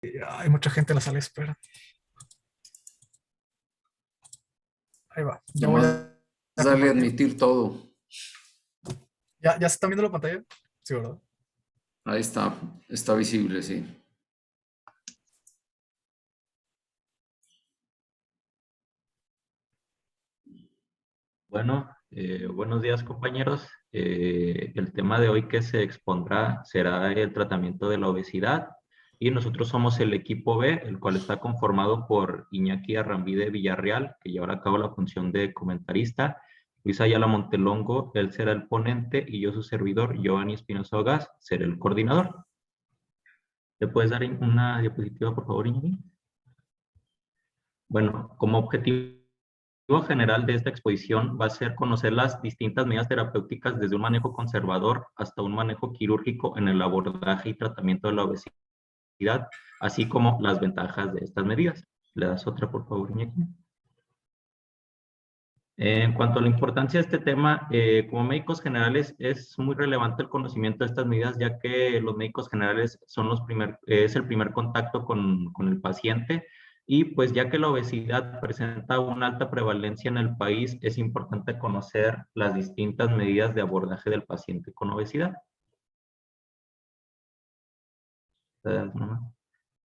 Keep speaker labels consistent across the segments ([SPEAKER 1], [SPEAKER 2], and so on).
[SPEAKER 1] Hay mucha gente en la sala de espera. Ahí va. Ya voy
[SPEAKER 2] Nomás
[SPEAKER 1] a
[SPEAKER 2] dale a
[SPEAKER 1] compartir.
[SPEAKER 2] admitir todo.
[SPEAKER 1] ¿Ya se está viendo la pantalla? Sí, ¿verdad?
[SPEAKER 2] Ahí está visible, sí.
[SPEAKER 3] Bueno, buenos días compañeros. El tema de hoy que se expondrá será el tratamiento de la obesidad y nosotros somos el equipo B, el cual está conformado por Iñaki Arrambide Villarreal, que llevará a cabo la función de comentarista, Luis Ayala Montelongo, él será el ponente y yo su servidor, Giovanni Espinosa Gas, seré el coordinador. ¿Le puedes dar una diapositiva, por favor, Iñaki? Bueno, como objetivo general de esta exposición va a ser conocer las distintas medidas terapéuticas desde un manejo conservador hasta un manejo quirúrgico en el abordaje y tratamiento de la obesidad, así como las ventajas de estas medidas. ¿Le das otra, por favor, Iñaki? En cuanto a la importancia de este tema, como médicos generales es muy relevante el conocimiento de estas medidas, ya que los médicos generales son es el primer contacto con el paciente y pues ya que la obesidad presenta una alta prevalencia en el país, es importante conocer las distintas medidas de abordaje del paciente con obesidad.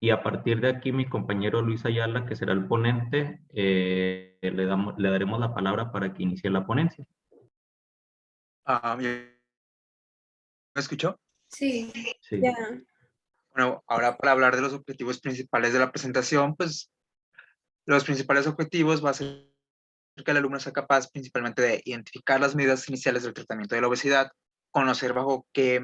[SPEAKER 3] Y a partir de aquí, mi compañero Luis Ayala, que será el ponente, le daremos la palabra para que inicie la ponencia.
[SPEAKER 4] ¿Me escuchó?
[SPEAKER 5] Sí,
[SPEAKER 3] Sí.
[SPEAKER 5] ya.
[SPEAKER 4] Bueno, ahora para hablar de los objetivos principales de la presentación, pues los principales objetivos va a ser que el alumno sea capaz principalmente de identificar las medidas iniciales del tratamiento de la obesidad, conocer bajo qué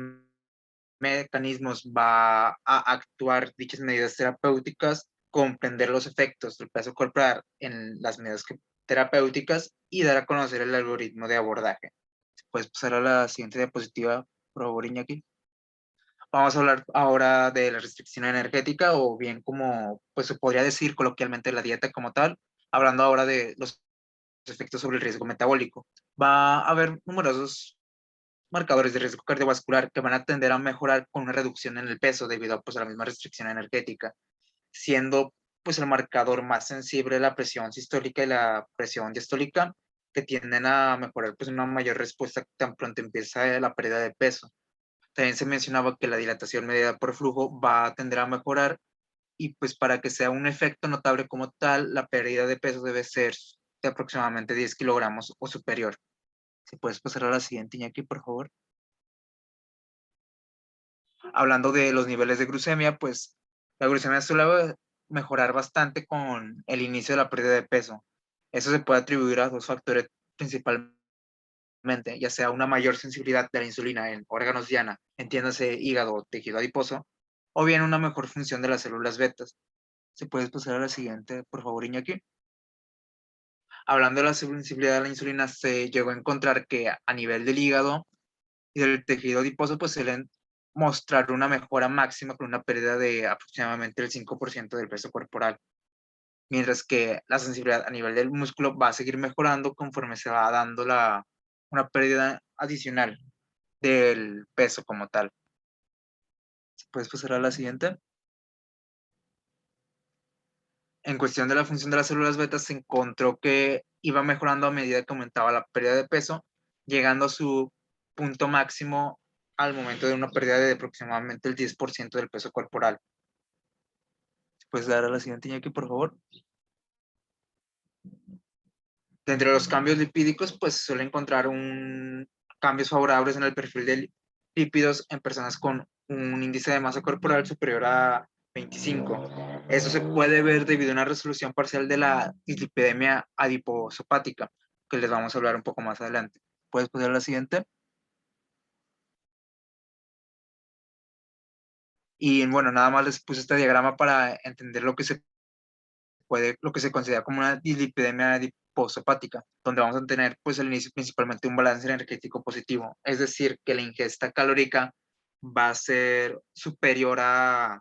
[SPEAKER 4] mecanismos va a actuar dichas medidas terapéuticas, comprender los efectos del peso corporal en las medidas terapéuticas y dar a conocer el algoritmo de abordaje. ¿Puedes pasar a la siguiente diapositiva, por favor, Iñaki? Vamos a hablar ahora de la restricción energética o bien como pues se podría decir coloquialmente la dieta como tal, hablando ahora de los efectos sobre el riesgo metabólico. Va a haber numerosos marcadores de riesgo cardiovascular que van a tender a mejorar con una reducción en el peso debido a, pues, a la misma restricción energética, siendo pues el marcador más sensible la presión sistólica y la presión diastólica, que tienden a mejorar pues una mayor respuesta tan pronto empieza la pérdida de peso. También se mencionaba que la dilatación medida por flujo va a tender a mejorar y pues para que sea un efecto notable como tal, la pérdida de peso debe ser de aproximadamente 10 kilogramos o superior. Si puedes pasar a la siguiente, Iñaki, por favor. Hablando de los niveles de glucemia, pues la glucemia suele mejorar bastante con el inicio de la pérdida de peso. Eso se puede atribuir a dos factores principalmente, ya sea una mayor sensibilidad de la insulina en órganos diana, entiéndase hígado o tejido adiposo, o bien una mejor función de las células betas. ¿Se puedes pasar a la siguiente, por favor, Iñaki? Hablando de la sensibilidad de la insulina, se llegó a encontrar que a nivel del hígado y del tejido adiposo, pues suelen mostrar una mejora máxima con una pérdida de aproximadamente el 5% del peso corporal, mientras que la sensibilidad a nivel del músculo va a seguir mejorando conforme se va dando una pérdida adicional del peso como tal. ¿Puedes pasar a la siguiente? En cuestión de la función de las células beta, se encontró que iba mejorando a medida que aumentaba la pérdida de peso, llegando a su punto máximo al momento de una pérdida de aproximadamente el 10% del peso corporal. ¿Puedes dar a la siguiente, Iñaki, por favor? Dentro de los cambios lipídicos, pues se suele encontrar cambios favorables en el perfil de lípidos en personas con un índice de masa corporal superior a 25. Eso se puede ver debido a una resolución parcial de la dislipidemia adiposopática, que les vamos a hablar un poco más adelante. ¿Puedes poner la siguiente? Y bueno, nada más les puse este diagrama para entender lo que se considera como una dislipidemia adiposopática, donde vamos a tener pues al inicio principalmente un balance energético positivo, es decir, que la ingesta calórica va a ser superior a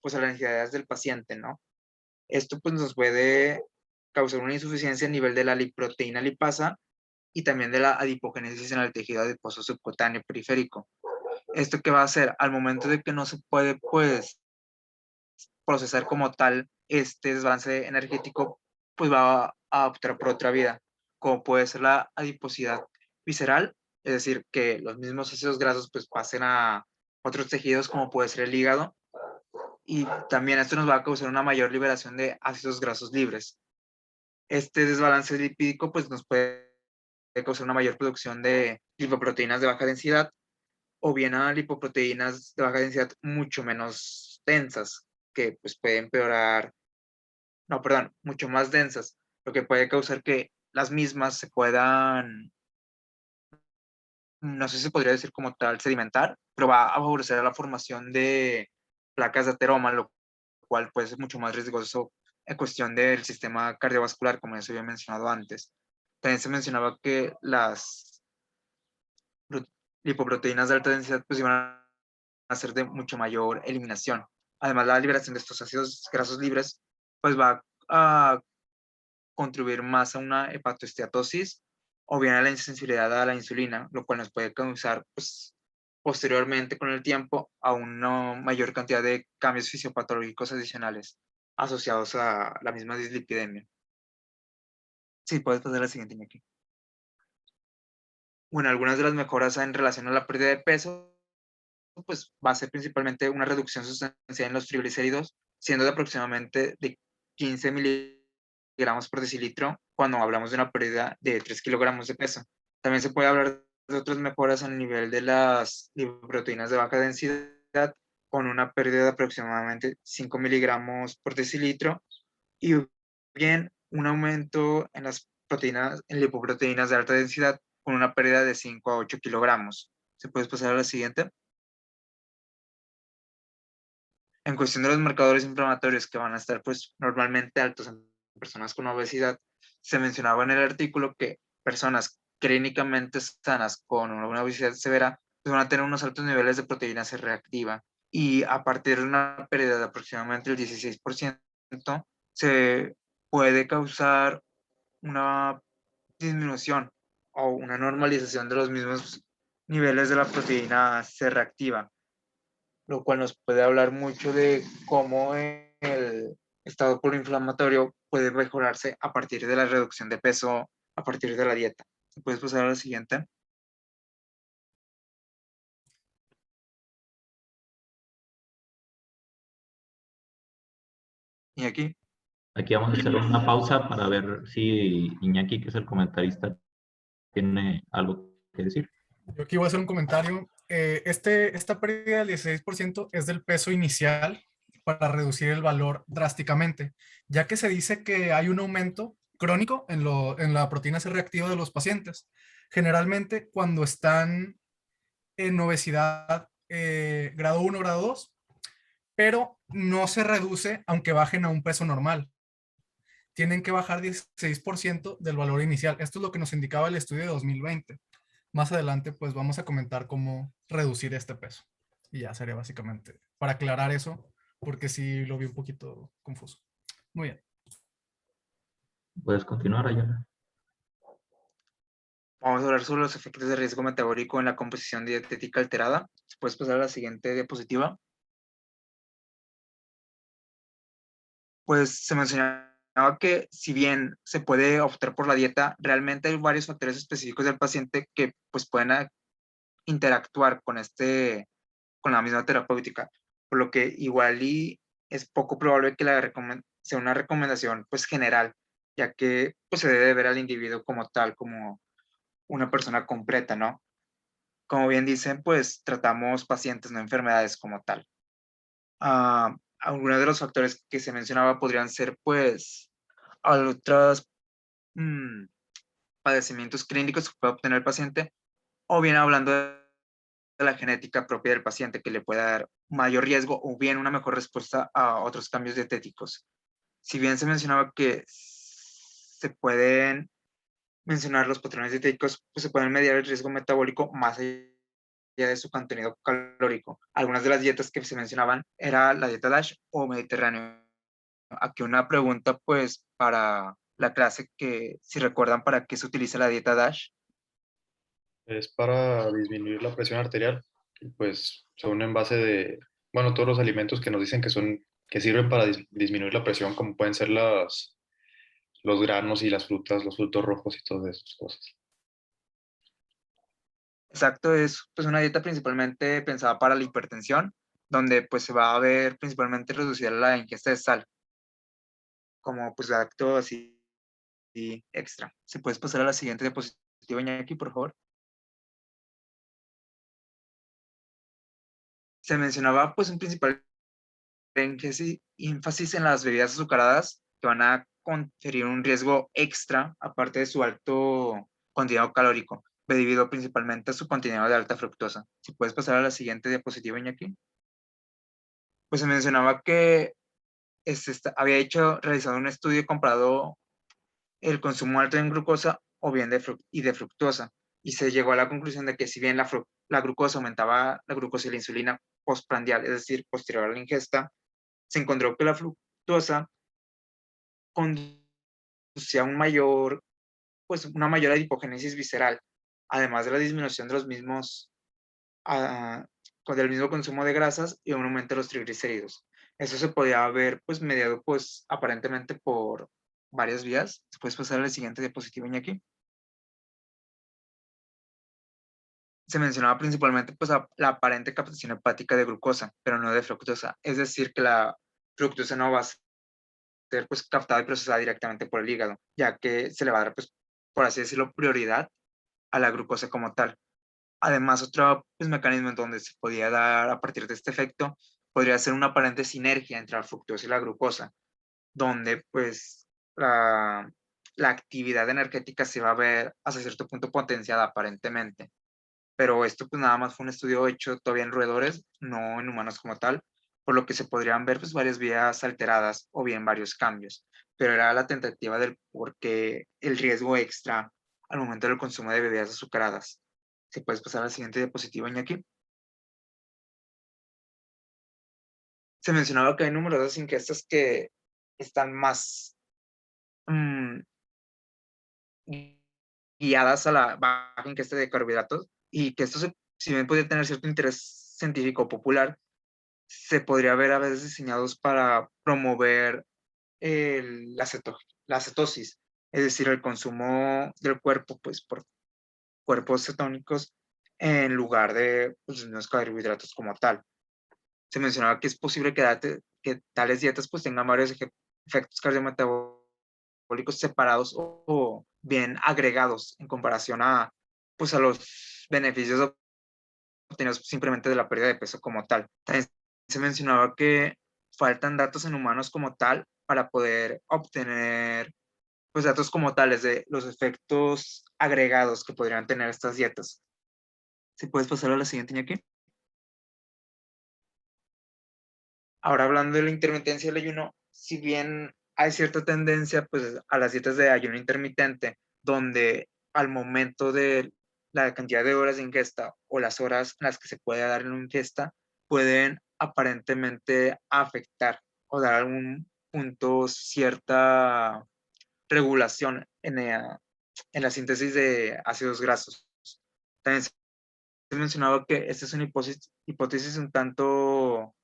[SPEAKER 4] pues a las necesidades del paciente, ¿no? Esto pues nos puede causar una insuficiencia a nivel de la liproteína lipasa y también de la adipogénesis en el tejido adiposo subcutáneo periférico. ¿Esto qué va a hacer? Al momento de que no se puede pues procesar como tal este desbalance energético, pues va a optar por otra vía, como puede ser la adiposidad visceral, es decir, que los mismos ácidos grasos pues pasen a otros tejidos como puede ser el hígado, y también esto nos va a causar una mayor liberación de ácidos grasos libres. Este desbalance lipídico pues nos puede causar una mayor producción de lipoproteínas de baja densidad o bien a lipoproteínas de baja densidad mucho menos densas, que pues pueden empeorar, no, perdón, mucho más densas, lo que puede causar que las mismas se puedan, no sé si se podría decir como tal, sedimentar, pero va a favorecer la formación de placas de ateroma, lo cual puede ser mucho más riesgoso en cuestión del sistema cardiovascular, como ya se había mencionado antes. También se mencionaba que las lipoproteínas de alta densidad pues iban a ser de mucho mayor eliminación. Además, la liberación de estos ácidos grasos libres pues va a contribuir más a una hepatoesteatosis o bien a la insensibilidad a la insulina, lo cual nos puede causar pues, posteriormente con el tiempo a una mayor cantidad de cambios fisiopatológicos adicionales asociados a la misma dislipidemia. Sí, puedes pasar a la siguiente, Iñaki. Bueno, algunas de las mejoras en relación a la pérdida de peso pues va a ser principalmente una reducción sustancial en los triglicéridos, siendo de aproximadamente de 15 miligramos por decilitro cuando hablamos de una pérdida de 3 kilogramos de peso. También se puede hablar de otras mejoras en el nivel de las lipoproteínas de baja densidad con una pérdida de aproximadamente 5 miligramos por decilitro y bien un aumento en las proteínas, en lipoproteínas de alta densidad con una pérdida de 5 a 8 kilogramos. ¿Se puede pasar a la siguiente? En cuestión de los marcadores inflamatorios que van a estar pues normalmente altos en personas con obesidad, se mencionaba en el artículo que personas clínicamente sanas con una obesidad severa pues, van a tener unos altos niveles de proteína C reactiva y a partir de una pérdida de aproximadamente el 16% se puede causar una disminución o una normalización de los mismos niveles de la proteína C reactiva, lo cual nos puede hablar mucho de cómo el estado proinflamatorio puede mejorarse a partir de la reducción de peso, a partir de la dieta. ¿Puedes pasar a la siguiente? Y aquí,
[SPEAKER 3] Aquí vamos a hacer una pausa para ver si Iñaki, que es el comentarista, tiene algo que decir.
[SPEAKER 1] Yo aquí voy a hacer un comentario. Esta pérdida del 16% es del peso inicial para reducir el valor drásticamente, ya que se dice que hay un aumento crónico en la proteína C reactiva de los pacientes. Generalmente cuando están en obesidad grado 1, grado 2, pero no se reduce aunque bajen a un peso normal. Tienen que bajar 16% del valor inicial. Esto es lo que nos indicaba el estudio de 2020. Más adelante, pues vamos a comentar cómo reducir este peso. Y ya sería básicamente para aclarar eso, porque sí lo vi un poquito confuso. Muy bien.
[SPEAKER 3] ¿Puedes continuar, Ayala?
[SPEAKER 4] vamos a hablar sobre los efectos de riesgo metabólico en la composición dietética alterada. ¿Puedes pasar a la siguiente diapositiva? Pues se mencionaba que si bien se puede optar por la dieta, realmente hay varios factores específicos del paciente que pues pueden interactuar con la misma terapéutica, por lo que igual y es poco probable que sea una recomendación pues general, ya que pues se debe ver al individuo como tal, como una persona completa, ¿no? Como bien dicen, pues tratamos pacientes, no enfermedades como tal. Algunos de los factores que se mencionaba podrían ser pues otros padecimientos clínicos que puede obtener el paciente, o bien hablando de la genética propia del paciente que le pueda dar mayor riesgo o bien una mejor respuesta a otros cambios dietéticos. Si bien se mencionaba que se pueden mencionar los patrones dietéticos, pues se pueden medir el riesgo metabólico más allá de su contenido calórico. Algunas de las dietas que se mencionaban era la dieta DASH o Mediterráneo. Aquí una pregunta pues para la clase que si recuerdan para qué se utiliza la dieta DASH.
[SPEAKER 5] Es para disminuir la presión arterial y pues son en base de, bueno, todos los alimentos que nos dicen que son que sirven para disminuir la presión, como pueden ser los granos y las frutas, los frutos rojos y todas esas cosas.
[SPEAKER 4] Exacto, es pues una dieta principalmente pensada para la hipertensión, donde pues se va a ver principalmente reducida la ingesta de sal, como pues acto así extra. ¿Se puedes pasar a la siguiente diapositiva, Iñaki, por favor? Se mencionaba pues un principal énfasis en las bebidas azucaradas que van a conferir un riesgo extra, aparte de su alto contenido calórico, debido principalmente a su contenido de alta fructosa. Si puedes pasar a la siguiente diapositiva, Iñaki. Pues se mencionaba que había realizado un estudio y comparado el consumo alto en glucosa o bien de fructosa, y se llegó a la conclusión de que si bien la glucosa aumentaba la glucosa y la insulina postprandial, es decir, posterior a la ingesta, se encontró que la fructosa conducía a una mayor adipogénesis visceral, además de la disminución de los mismos, con el mismo consumo de grasas y un aumento de los triglicéridos. Eso se podía ver pues mediado pues aparentemente por varias vías. Después pasar a la siguiente diapositiva, Iñaki. Se mencionaba principalmente pues la aparente captación hepática de glucosa, pero no de fructosa. Es decir, que la fructosa no va a ser pues captada y procesada directamente por el hígado, ya que se le va a dar pues, por así decirlo, prioridad a la glucosa como tal. Además, otro pues, mecanismo en donde se podía dar a partir de este efecto podría ser una aparente sinergia entre la fructosa y la glucosa, donde pues la actividad energética se va a ver hasta cierto punto potenciada aparentemente. Pero esto pues nada más fue un estudio hecho todavía en roedores, no en humanos como tal, por lo que se podrían ver pues varias vías alteradas o bien varios cambios, pero era la tentativa del por qué el riesgo extra al momento del consumo de bebidas azucaradas. Si puedes pasar a la siguiente diapositiva, Iñaki. Se mencionaba que hay numerosas ingestas que están más mm, guiadas a la baja ingesta de carbohidratos y que esto, si bien puede tener cierto interés científico popular, se podría ver a veces diseñados para promover la cetosis, es decir, el consumo del cuerpo pues, por cuerpos cetónicos en lugar de pues, los carbohidratos como tal. Se mencionaba que es posible que tales dietas pues, tengan varios efectos cardiometabólicos separados o bien agregados en comparación pues, a los beneficios obtenidos simplemente de la pérdida de peso como tal. También se mencionaba que faltan datos en humanos como tal para poder obtener pues datos como tales de los efectos agregados que podrían tener estas dietas. Si puedes pasar a la siguiente, Iñaki. Ahora hablando de la intermitencia del ayuno, si bien hay cierta tendencia pues a las dietas de ayuno intermitente, donde al momento de la cantidad de horas de ingesta o las horas en las que se puede dar en una ingesta, pueden aparentemente afectar o dar algún punto cierta regulación en la síntesis de ácidos grasos. También se mencionaba que esta es una hipótesis un tanto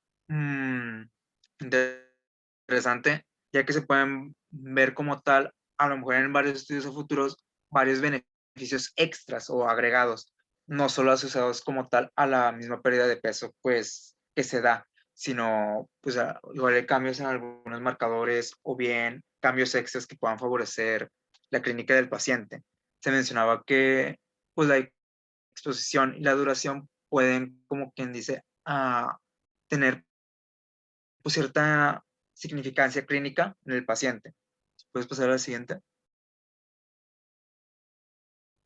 [SPEAKER 4] interesante, ya que se pueden ver como tal, a lo mejor en varios estudios a futuros, varios beneficios extras o agregados, no solo asociados como tal a la misma pérdida de peso pues que se da, sino pues igual hay cambios en algunos marcadores o bien cambios extras que puedan favorecer la clínica del paciente. Se mencionaba que pues la exposición y la duración pueden, como quien dice, tener pues, cierta significancia clínica en el paciente. ¿Puedes pasar a la siguiente?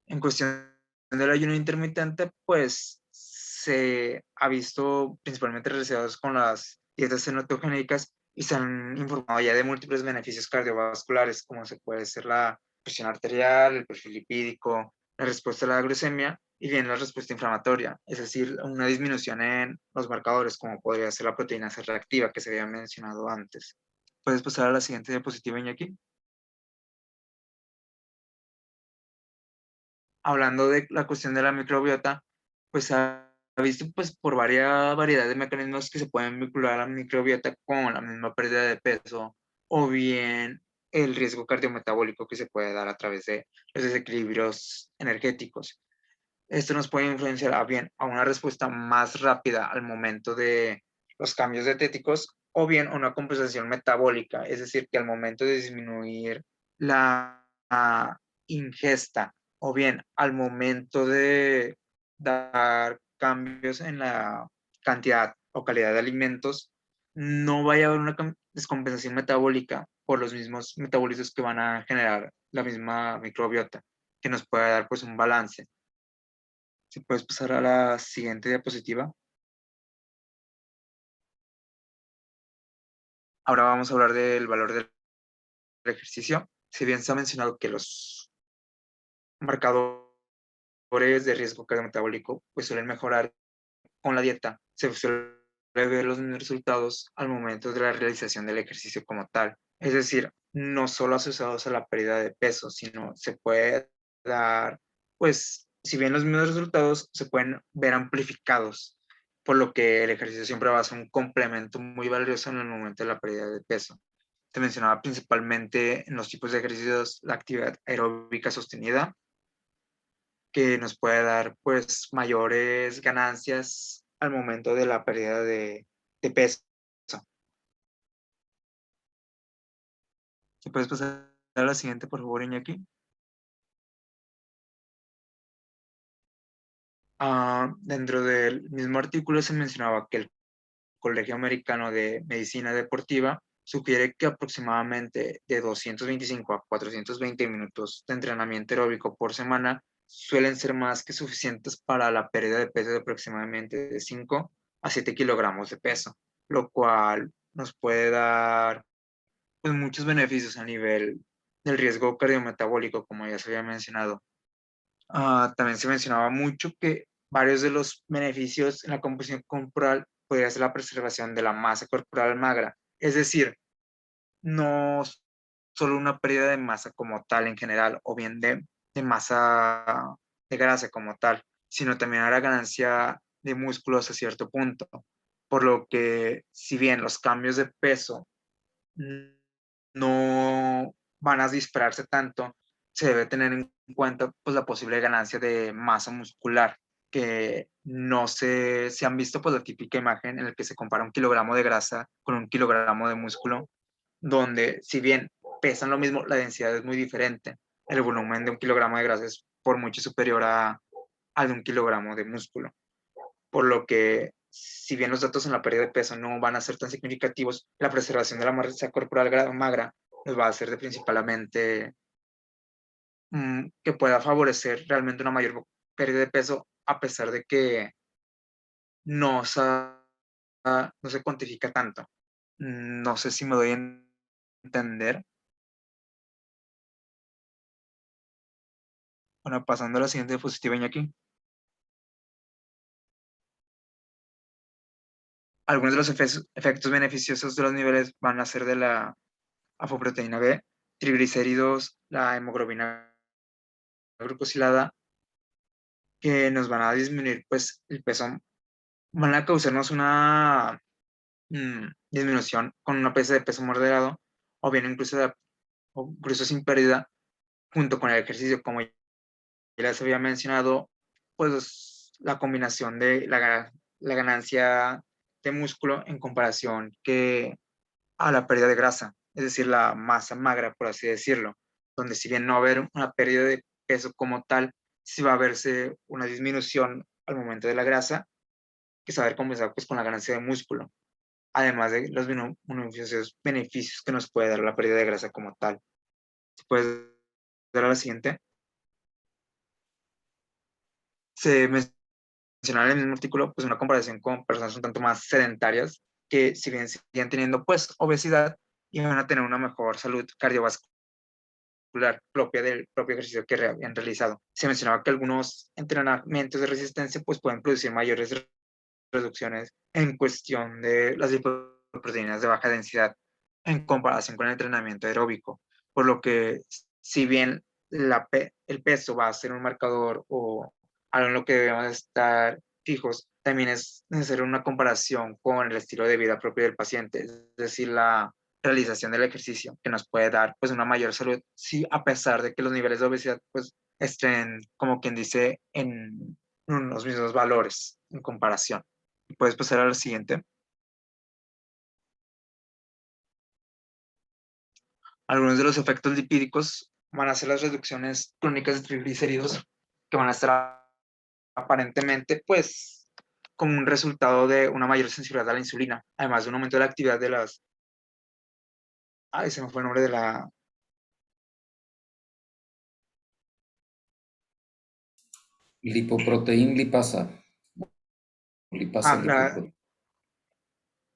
[SPEAKER 4] En cuestión del ayuno intermitente, pues se ha visto principalmente relacionados con las dietas cetogénicas y se han informado ya de múltiples beneficios cardiovasculares, como se puede ser la presión arterial, el perfil lipídico, la respuesta a la glucemia y bien la respuesta inflamatoria, es decir, una disminución en los marcadores, como podría ser la proteína C reactiva que se había mencionado antes. ¿Puedes pasar a la siguiente diapositiva, Iñaki? Hablando de la cuestión de la microbiota, pues ha visto pues por varias variedad de mecanismos que se pueden vincular a la microbiota con la misma pérdida de peso o bien el riesgo cardiometabólico que se puede dar a través de los desequilibrios energéticos. Esto nos puede influenciar a bien a una respuesta más rápida al momento de los cambios dietéticos o bien a una compensación metabólica, es decir, que al momento de disminuir la ingesta o bien al momento de dar cambios en la cantidad o calidad de alimentos, no vaya a haber una descompensación metabólica por los mismos metabolitos que van a generar la misma microbiota, que nos puede dar pues un balance. Si puedes pasar a la siguiente diapositiva. Ahora vamos a hablar del valor del ejercicio. Si bien se ha mencionado que los marcadores de riesgo cardiometabólico pues suelen mejorar con la dieta, se suele ver los mismos resultados al momento de la realización del ejercicio como tal. Es decir, no solo asociados a la pérdida de peso, sino se puede dar, pues, si bien los mismos resultados se pueden ver amplificados, por lo que el ejercicio siempre va a ser un complemento muy valioso en el momento de la pérdida de peso. Te mencionaba principalmente en los tipos de ejercicios la actividad aeróbica sostenida, que nos puede dar pues mayores ganancias al momento de la pérdida de peso. ¿Si puedes pasar a la siguiente, por favor, Iñaki? Dentro del mismo artículo se mencionaba que el Colegio Americano de Medicina Deportiva sugiere que aproximadamente de 225 a 420 minutos de entrenamiento aeróbico por semana suelen ser más que suficientes para la pérdida de peso de aproximadamente de 5 a 7 kilogramos de peso, lo cual nos puede dar pues, muchos beneficios a nivel del riesgo cardiometabólico, como ya se había mencionado. También se mencionaba mucho que varios de los beneficios en la composición corporal podría ser la preservación de la masa corporal magra, es decir, no solo una pérdida de masa como tal en general, o bien de masa de grasa como tal, sino también a la ganancia de músculos a cierto punto. Por lo que, si bien los cambios de peso no van a dispararse tanto, se debe tener en cuenta pues, la posible ganancia de masa muscular, que no se han visto pues, la típica imagen en la que se compara un kilogramo de grasa con un kilogramo de músculo, donde si bien pesan lo mismo, la densidad es muy diferente. El volumen de un kilogramo de grasa es por mucho superior al de un kilogramo de músculo. Por lo que, si bien los datos en la pérdida de peso no van a ser tan significativos, la preservación de la masa corporal magra nos va a hacer de principalmente que pueda favorecer realmente una mayor pérdida de peso, a pesar de que no se, no se cuantifica tanto. No sé si me doy a entender. Bueno, pasando a la siguiente diapositiva, aquí. Algunos de los efectos beneficiosos de los niveles van a ser de la apoproteína B, triglicéridos, la hemoglobina glucosilada, que nos van a disminuir pues el peso, van a causarnos una disminución con una pérdida de peso moderado o bien o incluso sin pérdida junto con el ejercicio, como ya les había mencionado, pues la combinación de la ganancia de músculo en comparación que a la pérdida de grasa, es decir, la masa magra, por así decirlo, donde si bien no va a haber una pérdida de peso como tal, sí va a verse una disminución al momento de la grasa, que se va a ver compensada pues, con la ganancia de músculo, además de los beneficios que nos puede dar la pérdida de grasa como tal. ¿Se puede dar a la siguiente? Se mencionaba en el mismo artículo pues, una comparación con personas un tanto más sedentarias, que si bien siguen teniendo pues obesidad, iban a tener una mejor salud cardiovascular propia del propio ejercicio que habían realizado. Se mencionaba que algunos entrenamientos de resistencia pues, pueden producir mayores reducciones en cuestión de las lipoproteínas de baja densidad en comparación con el entrenamiento aeróbico, por lo que si bien el peso va a ser un marcador o algo en lo que debemos estar fijos, también es necesaria una comparación con el estilo de vida propio del paciente, es decir, la realización del ejercicio, que nos puede dar pues una mayor salud, sí, a pesar de que los niveles de obesidad pues estén, como quien dice, en los mismos valores en comparación. Puedes pasar a la siguiente. Algunos de los efectos lipídicos van a ser las reducciones crónicas de triglicéridos, que van a estar aparentemente, pues, como un resultado de una mayor sensibilidad a la insulina, además de un aumento de la actividad de las... Ay, se me fue el nombre de la...
[SPEAKER 2] Lipoproteína lipasa. Lipasa
[SPEAKER 4] Ah,
[SPEAKER 2] lipoproteína.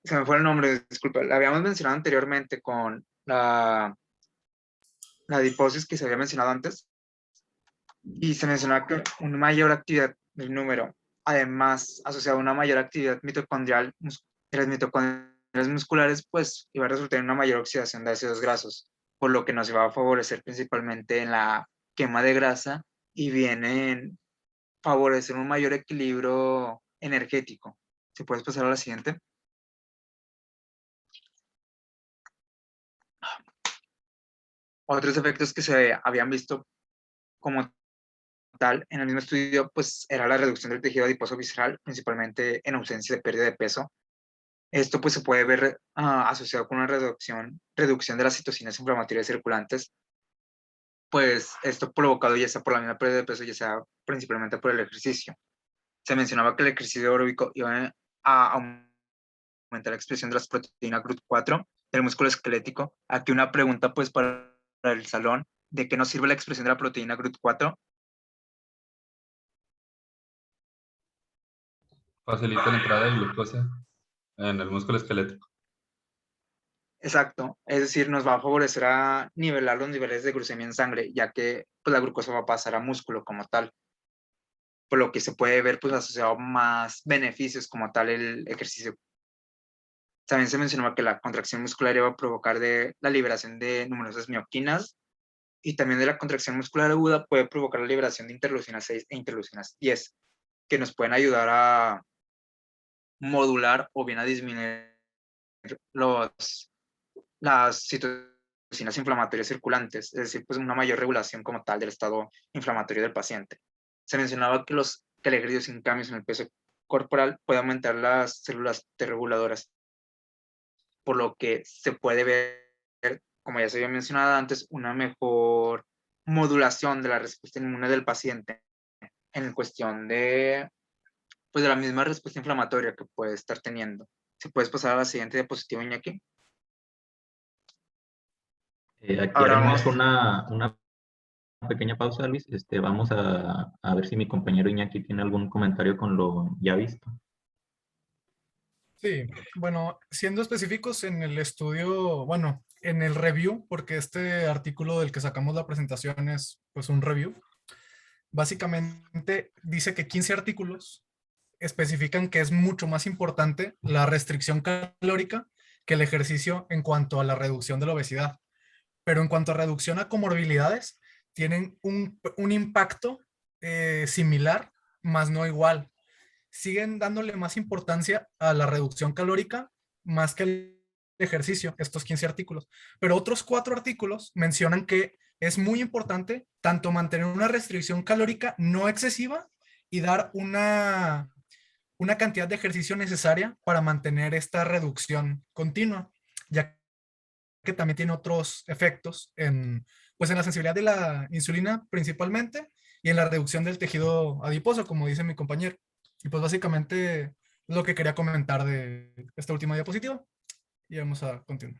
[SPEAKER 4] se me fue el nombre, disculpa. La habíamos mencionado anteriormente con la adiposis que se había mencionado antes, y se mencionaba que una mayor actividad del número, además asociada a una mayor actividad mitocondrial de las mitocondrias musculares, pues iba a resultar en una mayor oxidación de ácidos grasos, por lo que nos iba a favorecer principalmente en la quema de grasa y viene en favorecer un mayor equilibrio energético. Si puedes pasar a la siguiente. Otros efectos que se habían visto como tal en el mismo estudio, pues era la reducción del tejido adiposo visceral, principalmente en ausencia de pérdida de peso. Esto pues se puede ver asociado con una reducción de las citocinas inflamatorias circulantes, pues esto provocado ya sea por la misma pérdida de peso, ya sea principalmente por el ejercicio. Se mencionaba que el ejercicio aeróbico iba a aumentar la expresión de las proteínas GRUT4 del músculo esquelético. Aquí una pregunta pues para el salón, ¿de qué nos sirve la expresión de la proteína GRUT4?
[SPEAKER 6] Facilita la entrada de glucosa en el músculo esquelético.
[SPEAKER 4] Exacto, es decir, nos va a favorecer a nivelar los niveles de glucemia en sangre, ya que pues, la glucosa va a pasar a músculo como tal, por lo que se puede ver pues asociado más beneficios como tal el ejercicio. También se mencionaba que la contracción muscular iba a provocar de la liberación de numerosas mioquinas, y también de la contracción muscular aguda puede provocar la liberación de interleucinas 6 e interleucinas 10, que nos pueden ayudar a modular o bien a disminuir las citocinas inflamatorias circulantes, es decir, pues una mayor regulación como tal del estado inflamatorio del paciente. Se mencionaba que el ejercicio sin cambios en el peso corporal puede aumentar las células T reguladoras, por lo que se puede ver, como ya se había mencionado antes, una mejor modulación de la respuesta inmune del paciente en cuestión de, pues, de la misma respuesta inflamatoria que puede estar teniendo. Si puedes pasar a la siguiente diapositiva, Iñaki.
[SPEAKER 3] Aquí
[SPEAKER 4] Ahora
[SPEAKER 3] haremos
[SPEAKER 4] vamos.
[SPEAKER 3] una pequeña pausa, Luis. Vamos a ver si mi compañero Iñaki tiene algún comentario con lo ya visto.
[SPEAKER 1] Sí, bueno, siendo específicos en el estudio, bueno, en el review, porque este artículo del que sacamos la presentación es pues un review, básicamente dice que 15 artículos especifican que es mucho más importante la restricción calórica que el ejercicio en cuanto a la reducción de la obesidad. Pero en cuanto a reducción a comorbilidades, tienen un impacto similar, más no igual. Siguen dándole más importancia a la reducción calórica más que al ejercicio, estos 15 artículos. Pero otros 4 artículos mencionan que es muy importante tanto mantener una restricción calórica no excesiva y dar una cantidad de ejercicio necesaria para mantener esta reducción continua, ya que también tiene otros efectos pues en la sensibilidad de la insulina principalmente y en la reducción del tejido adiposo, como dice mi compañero. Y pues básicamente es lo que quería comentar de esta última diapositiva y vamos a continuar.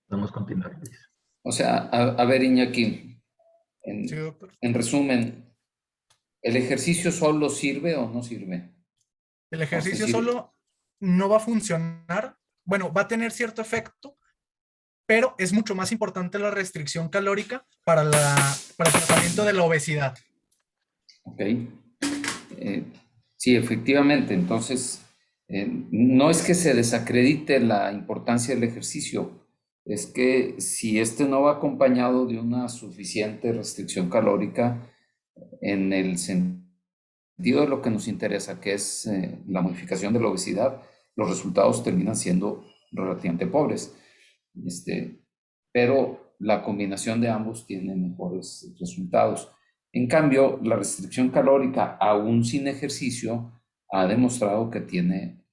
[SPEAKER 3] Podemos continuar, Luis.
[SPEAKER 2] O sea, a ver, Iñaki,
[SPEAKER 1] Sí, doctor.
[SPEAKER 2] en resumen, ¿el ejercicio solo sirve o no sirve?
[SPEAKER 1] El
[SPEAKER 2] O sea,
[SPEAKER 1] ejercicio solo no va a funcionar, bueno, va a tener cierto efecto, pero es mucho más importante la restricción calórica para el tratamiento de la obesidad.
[SPEAKER 2] ok. Sí, efectivamente. Entonces, no es que se desacredite la importancia del ejercicio, es que si este no va acompañado de una suficiente restricción calórica en el sentido sentido de lo que nos interesa, que es la modificación de la obesidad, los resultados terminan siendo relativamente pobres. Pero la combinación de ambos tiene mejores resultados. En cambio, la restricción calórica, aún sin ejercicio, ha demostrado que tiene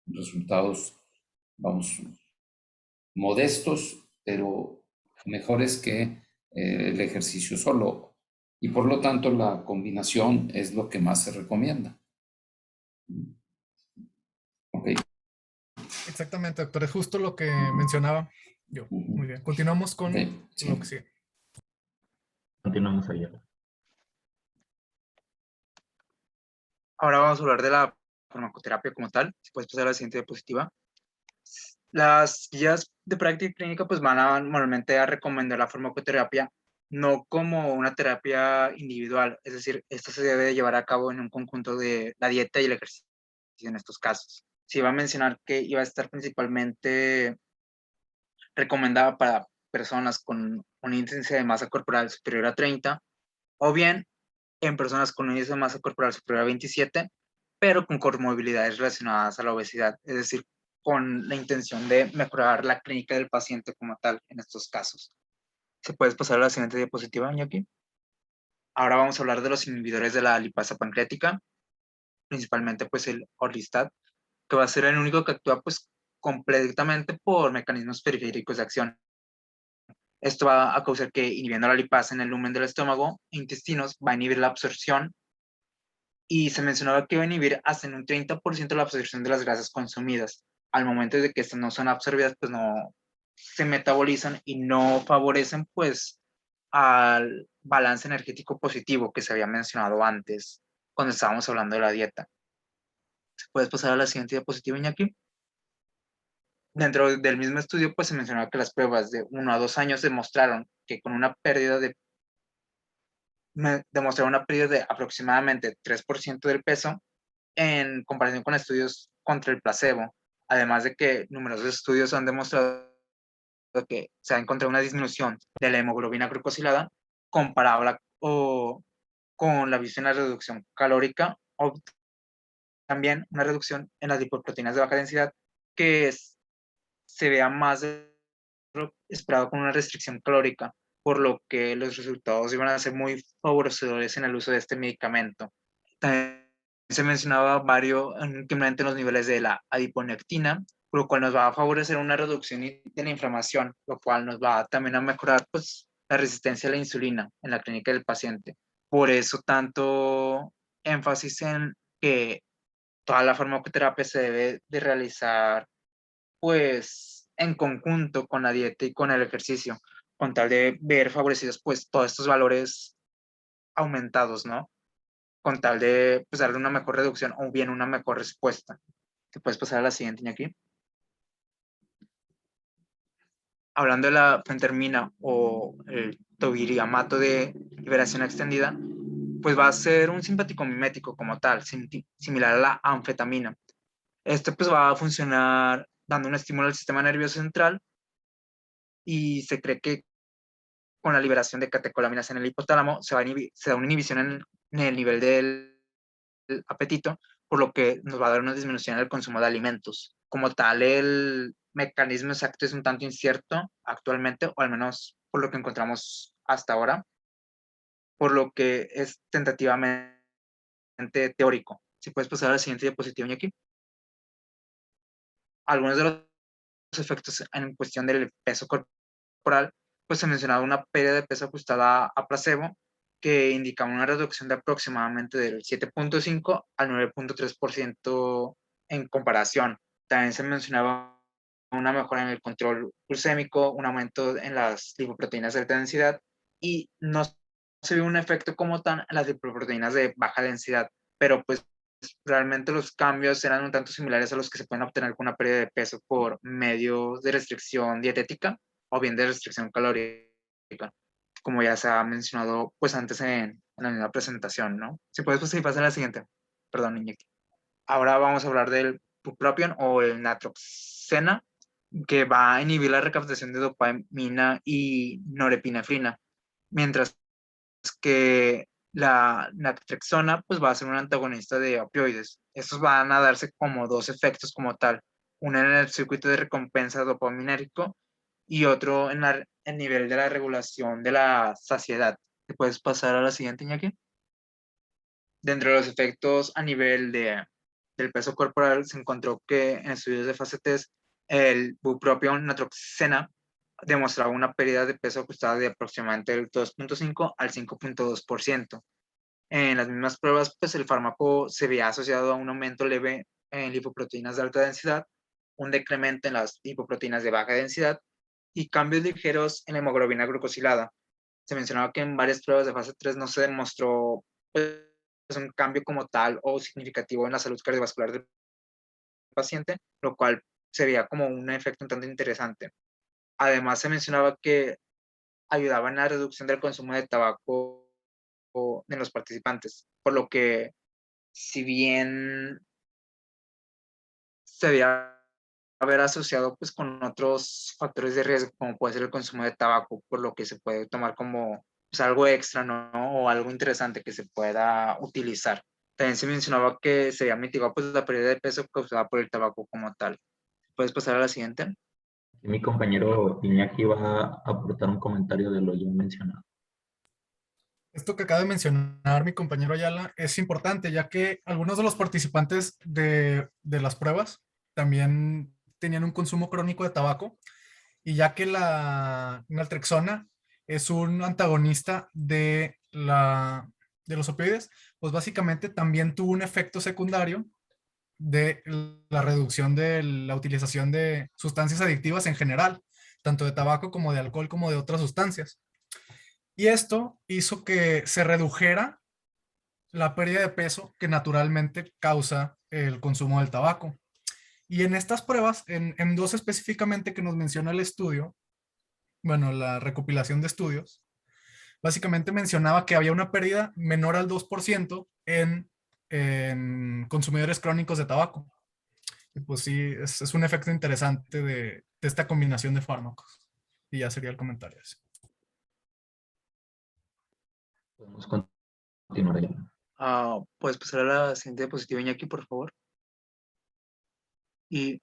[SPEAKER 2] resultados, vamos, modestos, pero mejores que el ejercicio solo. Y por lo tanto, la combinación es lo que más se recomienda. Ok.
[SPEAKER 1] Exactamente, doctor. Es justo lo que mencionaba yo. Muy bien. Continuamos con
[SPEAKER 2] Ok, sí.
[SPEAKER 1] lo que sigue.
[SPEAKER 3] Continuamos allá.
[SPEAKER 4] Ahora vamos a hablar de la farmacoterapia como tal. Si puedes pasar a la siguiente diapositiva. Las guías de práctica clínica pues van a normalmente a recomendar la farmacoterapia no como una terapia individual, es decir, esto se debe llevar a cabo en un conjunto de la dieta y el ejercicio en estos casos. Se iba a mencionar que iba a estar principalmente recomendada para personas con un índice de masa corporal superior a 30 o bien en personas con un índice de masa corporal superior a 27, pero con comorbilidades relacionadas a la obesidad, es decir, con la intención de mejorar la clínica del paciente como tal en estos casos. ¿Se puedes pasar a la siguiente diapositiva, Iñaki? Ahora vamos a hablar de los inhibidores de la lipasa pancreática, principalmente pues el orlistat, que va a ser el único que actúa pues completamente por mecanismos periféricos de acción. Esto va a causar que inhibiendo la lipasa en el lumen del estómago e intestinos va a inhibir la absorción y se mencionaba que va a inhibir hasta en un 30% la absorción de las grasas consumidas. Al momento de que estas no son absorbidas, pues no se metabolizan y no favorecen pues al balance energético positivo que se había mencionado antes cuando estábamos hablando de la dieta. ¿Puedes pasar a la siguiente diapositiva, Iñaki? Dentro del mismo estudio, pues se mencionaba que las pruebas de 1 a 2 años demostraron que con una pérdida de aproximadamente 3% del peso en comparación con estudios contra el placebo, además de que numerosos estudios han demostrado que se ha encontrado una disminución de la hemoglobina glucosilada comparable o con la visión en la reducción calórica o también una reducción en las lipoproteínas de baja densidad que se vea más de lo esperado con una restricción calórica, por lo que los resultados iban a ser muy favorecedores en el uso de este medicamento. También se mencionaba varios incremento en los niveles de la adiponectina, lo cual nos va a favorecer una reducción de la inflamación, lo cual nos va también a mejorar pues, la resistencia a la insulina en la clínica del paciente. Por eso tanto énfasis en que toda la farmacoterapia se debe de realizar pues en conjunto con la dieta y con el ejercicio, con tal de ver favorecidos pues todos estos valores aumentados, ¿no? Con tal de pues, darle una mejor reducción o bien una mejor respuesta. ¿Te puedes pasar a la siguiente, aquí? Hablando de la fentermina o el tobiriamato de liberación extendida, pues va a ser un simpático mimético como tal, similar a la anfetamina. Esto pues va a funcionar dando un estímulo al sistema nervioso central y se cree que con la liberación de catecolaminas en el hipotálamo se da una inhibición en el nivel del apetito, por lo que nos va a dar una disminución en el consumo de alimentos. Como tal, el mecanismo exacto es un tanto incierto actualmente, o al menos por lo que encontramos hasta ahora, por lo que es tentativamente teórico. Si puedes pasar a la siguiente diapositiva, aquí. Algunos de los efectos en cuestión del peso corporal, pues se mencionaba una pérdida de peso ajustada a placebo, que indicaba una reducción de aproximadamente del 7.5 al 9.3% en comparación. También se mencionaba una mejora en el control glucémico, un aumento en las lipoproteínas de alta densidad y no se vio un efecto como tan en las lipoproteínas de baja densidad, pero pues realmente los cambios eran un tanto similares a los que se pueden obtener con una pérdida de peso por medios de restricción dietética o bien de restricción calórica, como ya se ha mencionado pues antes en la misma presentación, ¿no? Si puedes pues, pasar a la siguiente. Perdón, Iñaki. Ahora vamos a hablar del bupropion o el natroxena, que va a inhibir la recaptación de dopamina y norepinefrina, mientras que La naltrexona pues va a ser un antagonista de opioides. Estos van a darse como dos efectos como tal, uno en el circuito de recompensa dopaminérgico y otro en el nivel de la regulación de la saciedad. ¿Te puedes pasar a la siguiente, Iñaki? Dentro de los efectos a nivel del peso corporal, se encontró que en estudios de fase 3, el bupropión natroxena demostraba una pérdida de peso ajustada de aproximadamente el 2.5 al 5.2%. En las mismas pruebas, pues el fármaco se veía asociado a un aumento leve en lipoproteínas de alta densidad, un decremento en las lipoproteínas de baja densidad y cambios ligeros en la hemoglobina glucosilada. Se mencionaba que en varias pruebas de fase 3 no se demostró pues, un cambio como tal o significativo en la salud cardiovascular del paciente, lo cual se veía como un efecto un tanto interesante. Además, se mencionaba que ayudaba en la reducción del consumo de tabaco de los participantes, por lo que si bien se debía haber asociado pues con otros factores de riesgo, como puede ser el consumo de tabaco, por lo que se puede tomar como pues, algo extra, ¿no? O algo interesante que se pueda utilizar. También se mencionaba que se había mitigado pues la pérdida de peso causada por el tabaco como tal. ¿Puedes pasar a la siguiente?
[SPEAKER 3] Mi compañero Iñaki va a aportar un comentario de lo ya mencionado.
[SPEAKER 1] Esto que acaba de mencionar mi compañero Ayala es importante, ya que algunos de los participantes de las pruebas también tenían un consumo crónico de tabaco, y ya que la naltrexona es un antagonista de los opioides, pues básicamente también tuvo un efecto secundario de la reducción de la utilización de sustancias adictivas en general, tanto de tabaco como de alcohol como de otras sustancias. Y esto hizo que se redujera la pérdida de peso que naturalmente causa el consumo del tabaco. Y en estas pruebas, en dos específicamente que nos menciona el estudio, bueno, la recopilación de estudios, básicamente mencionaba que había una pérdida menor al 2% en consumidores crónicos de tabaco. Y pues sí, es un efecto interesante de esta combinación de fármacos. Y ya sería el comentario.
[SPEAKER 3] Podemos continuar ya.
[SPEAKER 4] ¿Puedes pasar a la siguiente diapositiva, Iñaki, por favor? Y,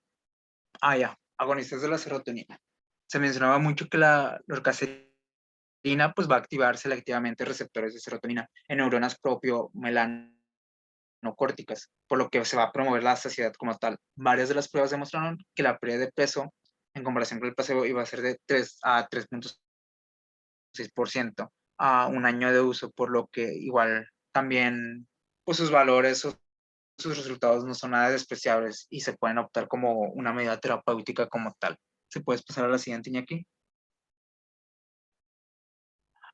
[SPEAKER 4] ya, agonistas de la serotonina. Se mencionaba mucho que la lorcacerina pues va a activar selectivamente receptores de serotonina en neuronas propio melanocórticas, por lo que se va a promover la saciedad como tal. Varias de las pruebas demostraron que la pérdida de peso en comparación con el placebo iba a ser de 3 a 3.6% a un año de uso, por lo que igual también pues sus valores o sus resultados no son nada despreciables y se pueden optar como una medida terapéutica como tal. ¿Se puedes pasar a la siguiente, Iñaki?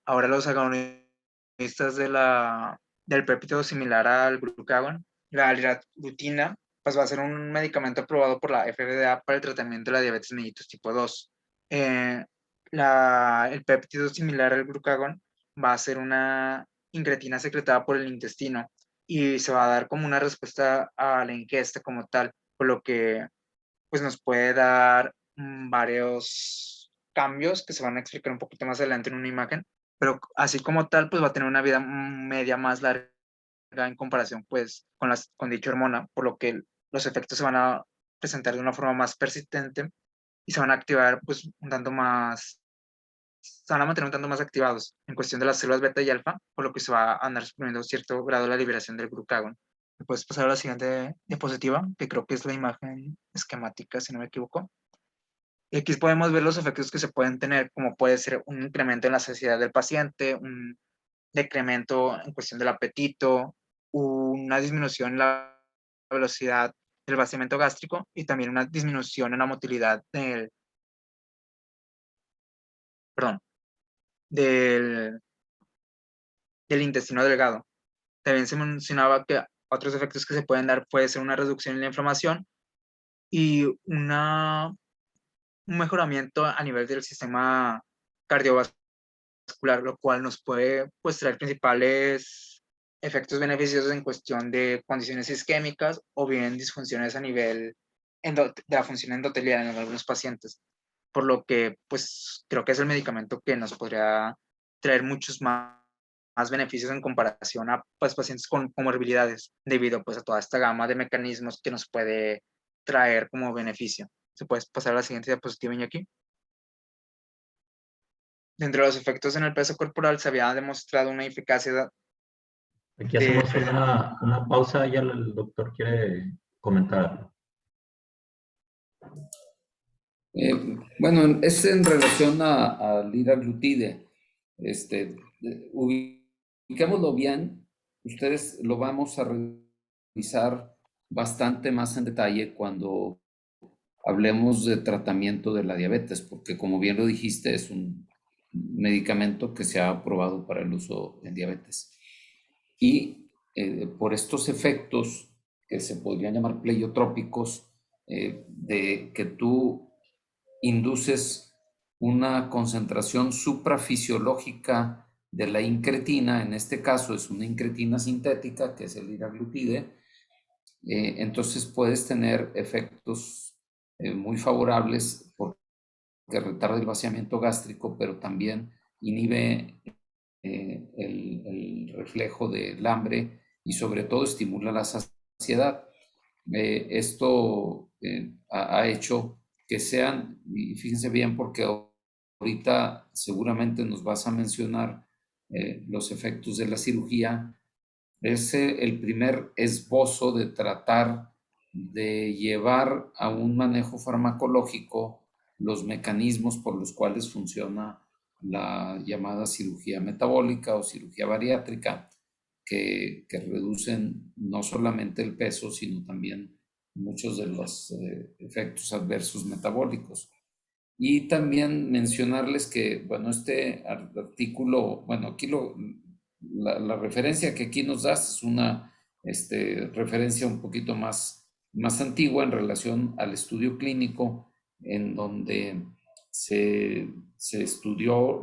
[SPEAKER 4] Ahora los agonistas del péptido similar al glucagón, la liraglutida, pues va a ser un medicamento aprobado por la FDA para el tratamiento de la diabetes mellitus tipo 2. El péptido similar al glucagón va a ser una incretina secretada por el intestino y se va a dar como una respuesta a la ingesta como tal, por lo que pues nos puede dar varios cambios que se van a explicar un poquito más adelante en una imagen, pero así como tal, pues va a tener una vida media más larga en comparación pues con dicha hormona, por lo que los efectos se van a presentar de una forma más persistente y se van a activar pues un tanto más, se van a mantener un tanto más activados en cuestión de las células beta y alfa, por lo que se va a andar suprimiendo cierto grado la liberación del glucagón. ¿Me puedes pasar a la siguiente diapositiva? Que creo que es la imagen esquemática, si no me equivoco. Y aquí podemos ver los efectos que se pueden tener, como puede ser un incremento en la saciedad del paciente, un decremento en cuestión del apetito, una disminución en la velocidad del vaciamiento gástrico y también una disminución en la motilidad perdón, del, del intestino delgado. También se mencionaba que otros efectos que se pueden dar puede ser una reducción en la inflamación y un mejoramiento a nivel del sistema cardiovascular, lo cual nos puede pues, traer principales efectos beneficiosos en cuestión de condiciones isquémicas o bien disfunciones a nivel de la función endotelial en algunos pacientes. Por lo que pues creo que es el medicamento que nos podría traer muchos más más beneficios en comparación a pues, pacientes con comorbilidades, debido pues, a toda esta gama de mecanismos que nos puede traer como beneficio. ¿Se puede pasar a la siguiente diapositiva, Iñaki? Dentro de los efectos en el peso corporal se había demostrado una eficacia
[SPEAKER 3] Aquí
[SPEAKER 4] de...
[SPEAKER 3] hacemos una pausa, ya el doctor quiere comentar.
[SPEAKER 2] Bueno, es en relación al liraglutide. Ubiquémoslo bien, ustedes lo vamos a revisar bastante más en detalle cuando hablemos de tratamiento de la diabetes, porque como bien lo dijiste, es un medicamento que se ha aprobado para el uso en diabetes. Y por estos efectos que se podrían llamar pleiotrópicos, de que tú induces una concentración suprafisiológica de la incretina, en este caso es una incretina sintética, que es el liraglutide, entonces puedes tener efectos muy favorables porque retarda el vaciamiento gástrico, pero también inhibe el reflejo del hambre y sobre todo estimula la saciedad. Esto ha hecho que sean, y fíjense bien porque ahorita seguramente nos vas a mencionar los efectos de la cirugía, es el primer esbozo de tratar de llevar a un manejo farmacológico los mecanismos por los cuales funciona la llamada cirugía metabólica o cirugía bariátrica, que reducen no solamente el peso, sino también muchos de los efectos adversos metabólicos. Y también mencionarles que, bueno, este artículo, bueno, aquí la referencia que aquí nos das es una referencia un poquito más antigua en relación al estudio clínico, en donde se estudió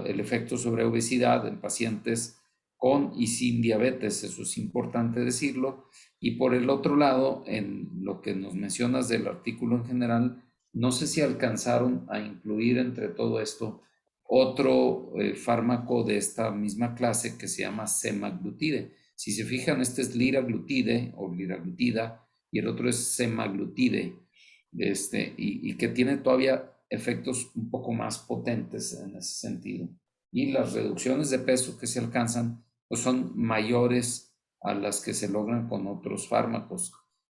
[SPEAKER 2] el efecto sobre obesidad en pacientes con y sin diabetes, eso es importante decirlo. Y por el otro lado, en lo que nos mencionas del artículo en general, no sé si alcanzaron a incluir entre todo esto otro fármaco de esta misma clase que se llama semaglutide. Si se fijan, este es liraglutide o liraglutida y el otro es semaglutide, y que tiene todavía efectos un poco más potentes en ese sentido. Y las reducciones de peso que se alcanzan pues son mayores a las que se logran con otros fármacos.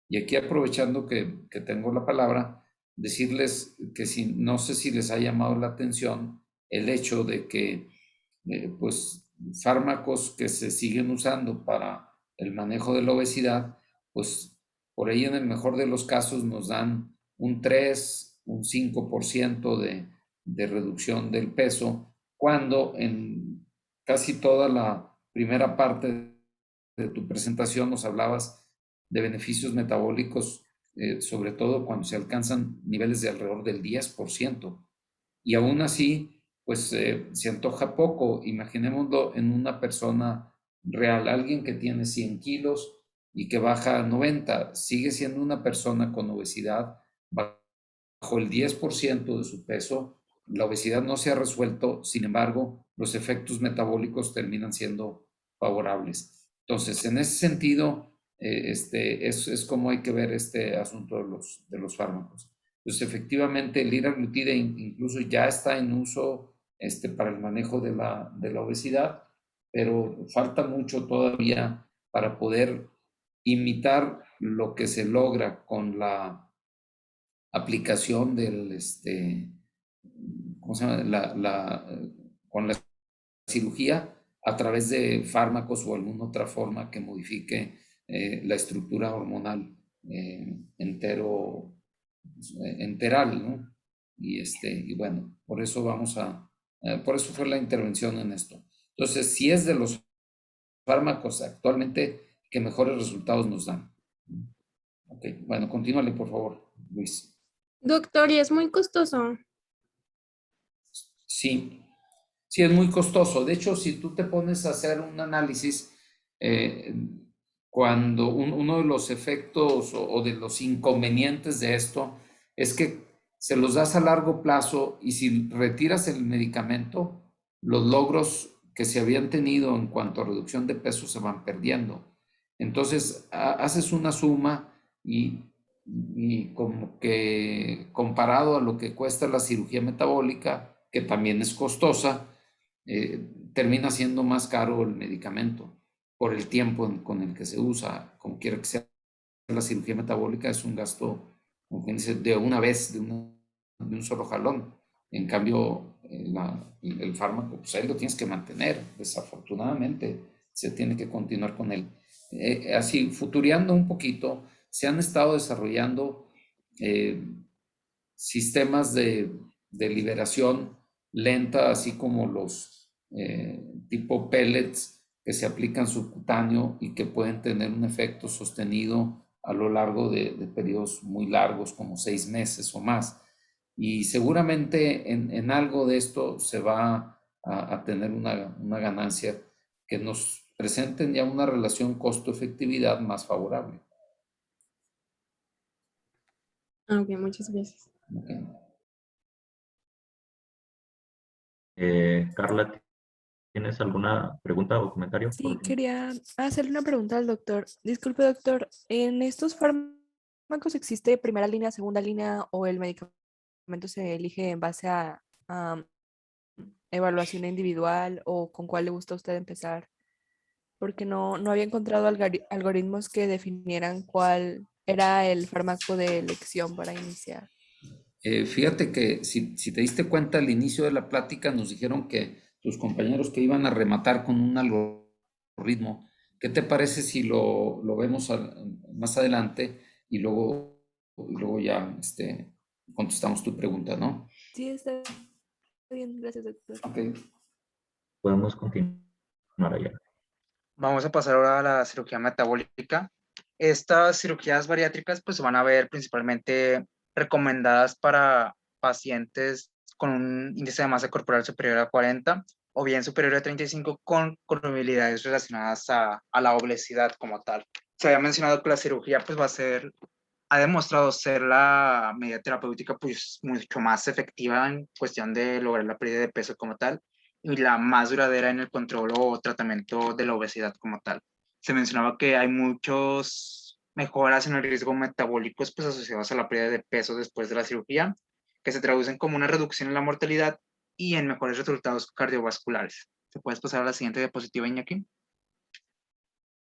[SPEAKER 2] Y aquí, aprovechando que tengo la palabra, decirles que no sé si les ha llamado la atención el hecho de que pues fármacos que se siguen usando para el manejo de la obesidad, pues por ahí en el mejor de los casos nos dan un 3, un 5% de reducción del peso, cuando en casi toda la primera parte de tu presentación nos hablabas de beneficios metabólicos, sobre todo cuando se alcanzan niveles de alrededor del 10%. Y aún así, pues se antoja poco. Imaginémoslo en una persona real, alguien que tiene 100 kilos y que baja a 90, sigue siendo una persona con obesidad bajo el 10% de su peso. La obesidad no se ha resuelto, sin embargo, los efectos metabólicos terminan siendo favorables. Entonces, en ese sentido, es como hay que ver este asunto de los fármacos. Pues efectivamente el liraglutide incluso ya está en uso para el manejo de la obesidad, pero falta mucho todavía para poder imitar lo que se logra con la aplicación del, ¿cómo se llama? Con la cirugía a través de fármacos o alguna otra forma que modifique la estructura hormonal enteral, ¿no? Y bueno, por eso por eso fue la intervención en esto. Entonces, si es de los fármacos actualmente que mejores resultados nos dan. Ok, bueno, continúale, por favor, Luis.
[SPEAKER 7] Doctor, ¿y es muy costoso?
[SPEAKER 2] Sí, sí, es muy costoso. De hecho, si tú te pones a hacer un análisis, cuando uno de los efectos o de los inconvenientes de esto es que se los das a largo plazo y si retiras el medicamento, los logros que se habían tenido en cuanto a reducción de peso se van perdiendo. Entonces, haces una suma y como que comparado a lo que cuesta la cirugía metabólica, que también es costosa, termina siendo más caro el medicamento por el tiempo con el que se usa. Como quiera que sea, la cirugía metabólica es un gasto, como quien dice, de una vez, de un solo jalón. En cambio, el fármaco, pues ahí lo tienes que mantener. Desafortunadamente, se tiene que continuar con él. Así, futureando un poquito, se han estado desarrollando sistemas de liberación lenta, así como los tipo pellets que se aplican subcutáneo y que pueden tener un efecto sostenido a lo largo de periodos muy largos, como 6 meses o más. Y seguramente en algo de esto se va a tener una ganancia que nos presenten ya una relación costo-efectividad más favorable.
[SPEAKER 7] Ok, muchas gracias.
[SPEAKER 2] Okay.
[SPEAKER 3] Carla, ¿tienes alguna pregunta o comentario?
[SPEAKER 8] Sí, quería hacerle una pregunta al doctor. Disculpe, doctor, ¿en estos fármacos existe primera línea, segunda línea o el medicamento se elige en base a evaluación individual o con cuál le gusta a usted empezar? Porque no había encontrado algoritmos que definieran cuál era el fármaco de elección para iniciar.
[SPEAKER 2] Fíjate que si te diste cuenta al inicio de la plática nos dijeron que tus compañeros que iban a rematar con un algoritmo, ¿qué te parece si lo vemos más adelante y luego ya contestamos tu pregunta, ¿no?
[SPEAKER 8] Sí, está bien, gracias, doctor.
[SPEAKER 2] Ok.
[SPEAKER 3] Podemos continuar allá.
[SPEAKER 4] Vamos a pasar ahora a la cirugía metabólica. Estas cirugías bariátricas pues se van a ver principalmente recomendadas para pacientes con un índice de masa corporal superior a 40 o bien superior a 35 con comorbilidades relacionadas a la obesidad como tal. Se había mencionado que la cirugía pues ha demostrado ser la medida terapéutica pues mucho más efectiva en cuestión de lograr la pérdida de peso como tal y la más duradera en el control o tratamiento de la obesidad como tal. Se mencionaba que hay muchos mejoras en el riesgo metabólicos pues asociados a la pérdida de peso después de la cirugía, que se traducen como una reducción en la mortalidad y en mejores resultados cardiovasculares. ¿Se puedes pasar a la siguiente diapositiva, Iñaki?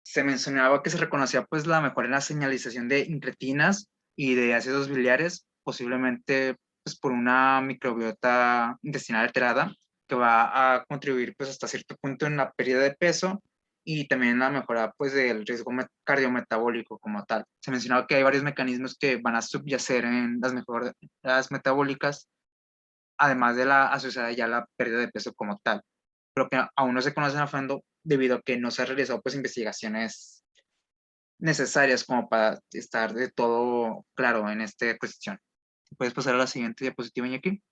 [SPEAKER 4] Se mencionaba que se reconocía pues la mejora en la señalización de incretinas y de ácidos biliares, posiblemente pues por una microbiota intestinal alterada que va a contribuir pues hasta cierto punto en la pérdida de peso y también en la mejora pues del riesgo cardiometabólico como tal. Se mencionaba que hay varios mecanismos que van a subyacer en las mejoras metabólicas, además de la asociada ya a la pérdida de peso como tal, pero que aún no se conocen a fondo debido a que no se han realizado pues investigaciones necesarias como para estar de todo claro en esta cuestión. ¿Puedes pasar a la siguiente diapositiva, Iñaki?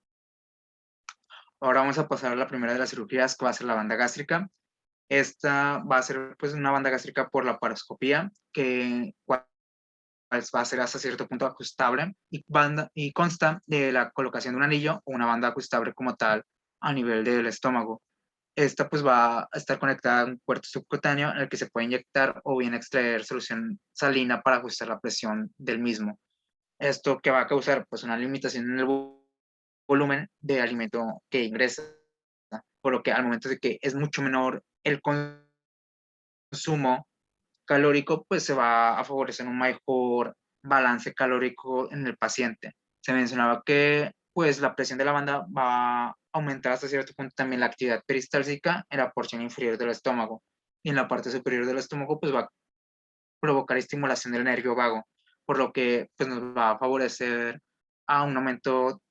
[SPEAKER 4] Ahora vamos a pasar a la primera de las cirugías, que va a ser la banda gástrica. Esta va a ser pues una banda gástrica por la paroscopía, que va a ser hasta cierto punto ajustable y consta de la colocación de un anillo o una banda ajustable como tal a nivel del estómago. Esta pues va a estar conectada a un puerto subcutáneo en el que se puede inyectar o bien extraer solución salina para ajustar la presión del mismo. Esto que va a causar pues una limitación en el volumen de alimento que ingresa, por lo que al momento de que es mucho menor el consumo calórico, pues se va a favorecer un mejor balance calórico en el paciente. Se mencionaba que pues la presión de la banda va a aumentar hasta cierto punto también la actividad peristáltica en la porción inferior del estómago y en la parte superior del estómago pues va a provocar estimulación del nervio vago, por lo que pues nos va a favorecer a un aumento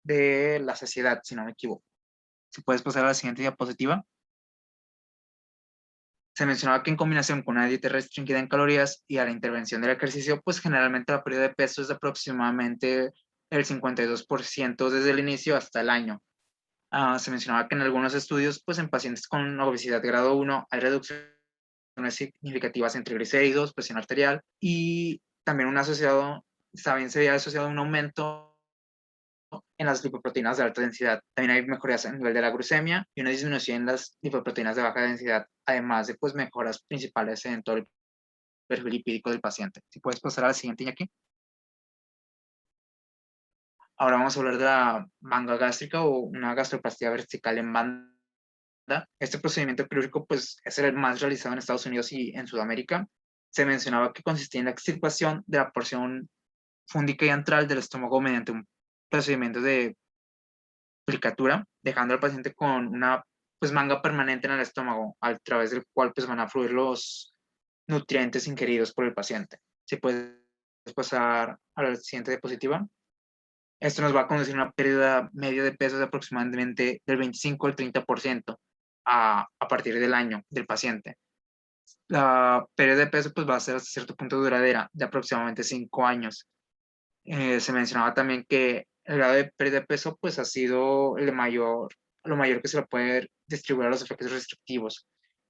[SPEAKER 4] de la saciedad, si no me equivoco. Si puedes pasar a la siguiente diapositiva. Se mencionaba que en combinación con una dieta restringida en calorías y a la intervención del ejercicio, pues generalmente la pérdida de peso es de aproximadamente el 52% desde el inicio hasta el año. Se mencionaba que en algunos estudios, pues en pacientes con obesidad grado 1 hay reducciones significativas en triglicéridos, presión arterial y también también se había asociado un aumento en las lipoproteínas de alta densidad. También hay mejoras a nivel de la glucemia y una disminución en las lipoproteínas de baja densidad, además de pues mejoras principales en todo el perfil lipídico del paciente. Si puedes pasar a la siguiente, Iñaki. Ahora vamos a hablar de la manga gástrica o una gastroplastia vertical en banda. Este procedimiento quirúrgico pues, es el más realizado en Estados Unidos y en Sudamérica. Se mencionaba que consistía en la extirpación de la porción fúndica y antral del estómago mediante un procedimiento de plicatura, dejando al paciente con una pues, manga permanente en el estómago, a través del cual pues, van a fluir los nutrientes ingeridos por el paciente. Si puedes pasar a la siguiente diapositiva. Esto nos va a conducir a una pérdida media de peso de aproximadamente del 25 al 30% a partir del año del paciente. La pérdida de peso pues, va a ser hasta cierto punto duradera, de aproximadamente 5 años. Se mencionaba también que el grado de pérdida de peso pues, ha sido lo mayor que se le puede distribuir a los efectos restrictivos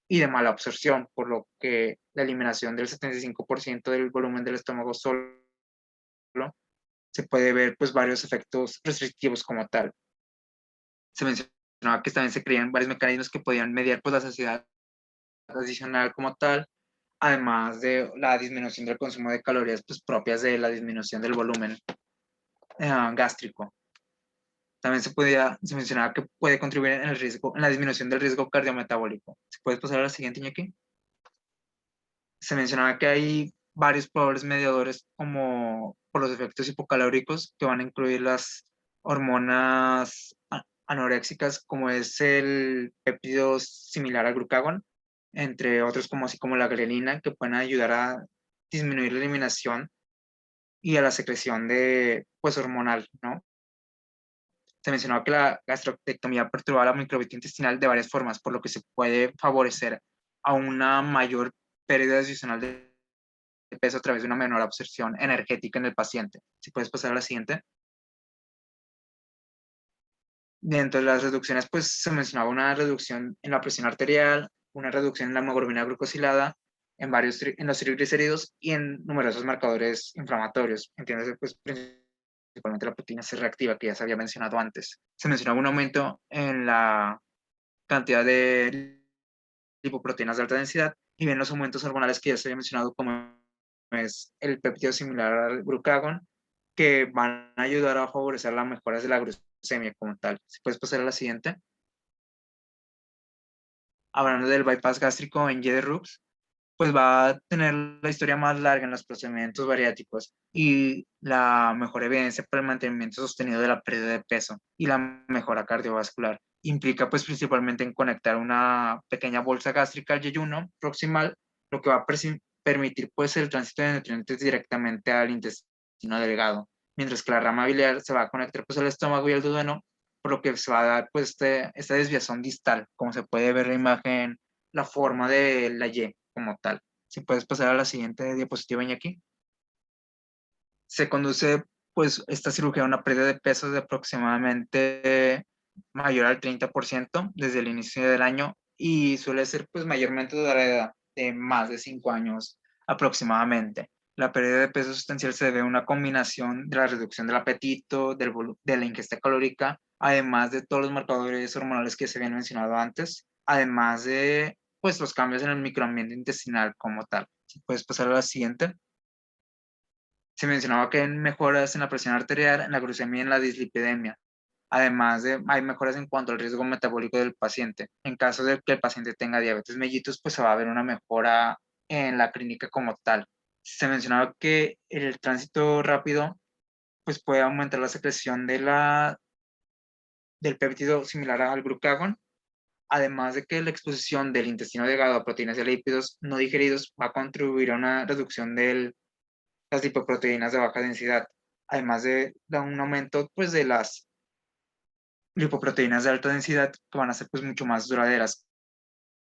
[SPEAKER 4] y de mala absorción, por lo que la eliminación del 75% del volumen del estómago solo se puede ver pues varios efectos restrictivos como tal. Se mencionaba que también se creían varios mecanismos que podían mediar pues la saciedad adicional como tal, además de la disminución del consumo de calorías pues propias de la disminución del volumen gástrico. También se mencionaba que puede contribuir en la disminución del riesgo cardiometabólico. ¿Se puede pasar a la siguiente, Iñaki? Se mencionaba que hay varios probables mediadores como por los efectos hipocalóricos que van a incluir las hormonas anoréxicas como es el péptido similar al glucagón, entre otros como así como la grelina, que pueden ayudar a disminuir la eliminación y a la secreción de pues hormonal, ¿no? Se mencionaba que la gastrectomía perturba la microbiota intestinal de varias formas, por lo que se puede favorecer a una mayor pérdida adicional de peso a través de una menor absorción energética en el paciente. Si puedes pasar a la siguiente. Dentro de las reducciones, pues se mencionaba una reducción en la presión arterial, una reducción en la hemoglobina glucosilada, en los triglicéridos y en numerosos marcadores inflamatorios. Entiéndase, pues, principalmente la proteína C reactiva que ya se había mencionado antes. Se mencionaba un aumento en la cantidad de lipoproteínas de alta densidad y bien los aumentos hormonales que ya se había mencionado como es el péptido similar al glucagón, que van a ayudar a favorecer las mejoras de la glucemia como tal. Si puedes pasar a la siguiente. Hablando del bypass gástrico en Y de Rux, pues va a tener la historia más larga en los procedimientos bariátricos y la mejor evidencia para el mantenimiento sostenido de la pérdida de peso y la mejora cardiovascular. Implica pues principalmente en conectar una pequeña bolsa gástrica al yeyuno proximal, lo que va a permitir pues el tránsito de nutrientes directamente al intestino delgado, mientras que la rama biliar se va a conectar pues al estómago y al duodeno, por lo que se va a dar pues esta desviación distal, como se puede ver en la imagen, la forma de la Y como tal. Si puedes pasar a la siguiente diapositiva, Iñaki. Se conduce pues esta cirugía a una pérdida de peso de aproximadamente mayor al 30% desde el inicio del año y suele ser pues mayormente de la edad de más de 5 años aproximadamente. La pérdida de peso sustancial se debe a una combinación de la reducción del apetito, de la ingesta calórica, además de todos los marcadores hormonales que se habían mencionado antes, además de pues los cambios en el microambiente intestinal como tal. Si puedes pasar a la siguiente. Se mencionaba que hay mejoras en la presión arterial, en la glucemia y en la dislipidemia. Además de, hay mejoras en cuanto al riesgo metabólico del paciente. En caso de que el paciente tenga diabetes mellitus, pues se va a ver una mejora en la clínica como tal. Se mencionaba que el tránsito rápido pues puede aumentar la secreción del péptido similar al glucagón, además de que la exposición del intestino delgado a proteínas y lípidos no digeridos va a contribuir a una reducción de las lipoproteínas de baja densidad, además de un aumento pues, de las lipoproteínas de alta densidad que van a ser pues, mucho más duraderas